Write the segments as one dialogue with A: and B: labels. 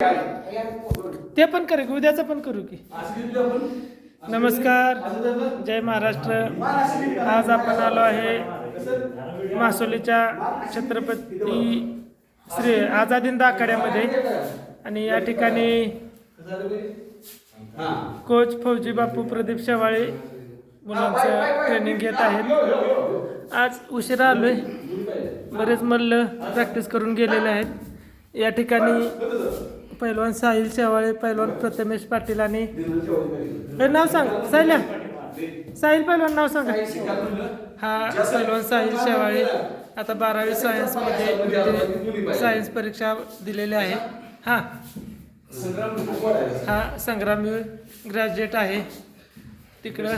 A: ते पण करू की उद्याचं पण करू की. नमस्कार, जय महाराष्ट्र. आज आपण आलो आहे मासोलीच्या छत्रपती श्री आझाद आखाड्यामध्ये आणि या ठिकाणी कोच फौजी बापू प्रदीप शेवाळे मुलांचं ट्रेनिंग घेत आहेत. आज उशिरा आलोय, बरेच मल्ल प्रॅक्टिस करून गेलेले आहेत. या ठिकाणी पैलवान साहिल शेवाळे, पैलवान प्रथमेश पाटील आणि नाव सांग साहिल्या, साहिल पैलवान नाव सांगा. हा पैलवान साहिल शेवाळे आता 12वी सायन्समध्ये म्हणजे सायन्स परीक्षा दिलेली आहे. हा संग्रामवीर ग्रॅज्युएट आहे. तिकडं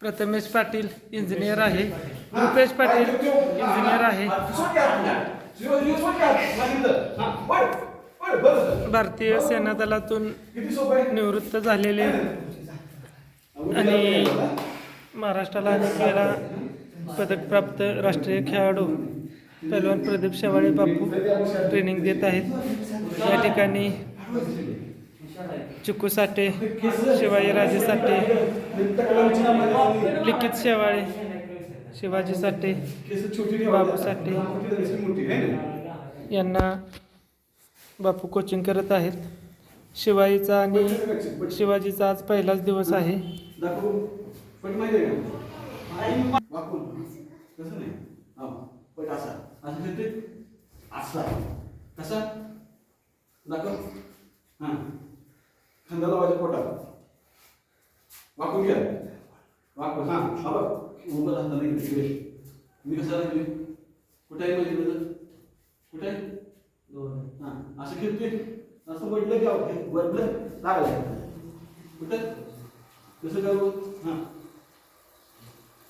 A: प्रथमेश पाटील इंजिनियर आहे, रुपेश पाटील इंजिनियर आहे, भारतीय सेना दलातून निवृत्त झालेले आणि महाराष्ट्राला अनेक वेळा पदकप्राप्त राष्ट्रीय खेळाडू पैलवान प्रदीप शेवाळे बापू ट्रेनिंग देत आहेत. या ठिकाणी चिकू साठे, शिवाजीराजे साठे, लिखित शेवाळे, शिवाजी साठे, बाबू साठे यांना बापू कोचिंग करत आहेत. शिवाजीचा आणि शिवाजीचा आज पहिलाच दिवस आहे.
B: खांदा लावायच्या पोटात वाकून घ्या, वाकून. उभं राहता नाही तिकडे. मी कसा राहिली कुठे आहे माझी बदल कुठे आहे? असं खेळतोय, असं म्हटलं की वडलं लागलं कुठं कसं करू.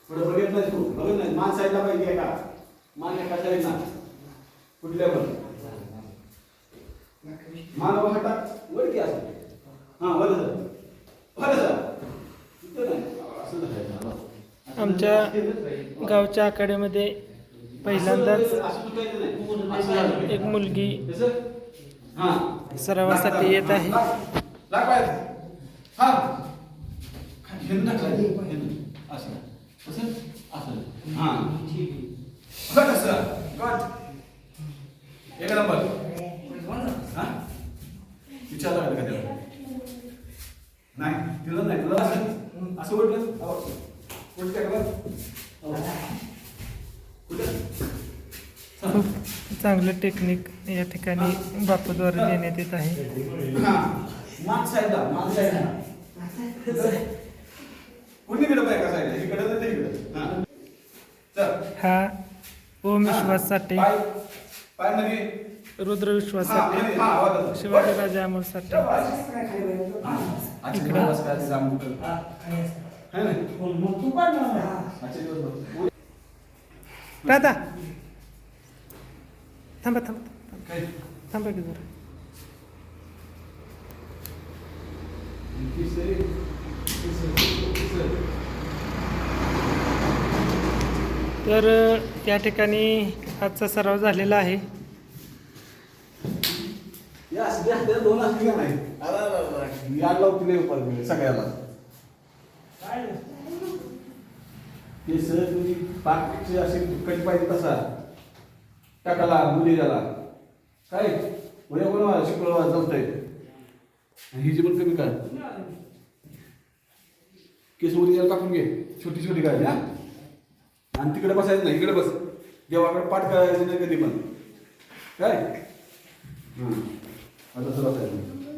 B: पुढे बघत नाही तू, बघत नाही. मान साईडला पाहिजे का, मान एका साईडला कुठल्या पण मान हाता वर की असं.
A: आमच्या गावच्या आखाड्यामध्ये पहिल्यांदाच एक मुलगी सरावासाठी येत आहे.
B: नाही तिला नाही, तुला असं असं म्हटलं
A: खूप चांगलं टेक्निक या ठिकाणी बापूद्वारे देण्यात येत आहे. हा ओम विश्वास साठे, रुद्र विश्वास साठे, शिवाजीराजे अमोल साठे. दादा थांबा थांबा थांबा की जरा. तर या ठिकाणी आजचा सराव झालेला आहे.
B: सगळ्याला केस तुम्ही पाकची अशी कट पाहिजे तसा टाकाला मुली झाला काय उद्या कोण शुक्रवार जमतंय. ही जी पण कमी काय केस उद्या टाकून घे, छोटी छोटी काय आणि तिकडे बसायचं नाही, इकडे बस. देवाकडे पाठ करायचं नाही कधी पण काय. आता सुरू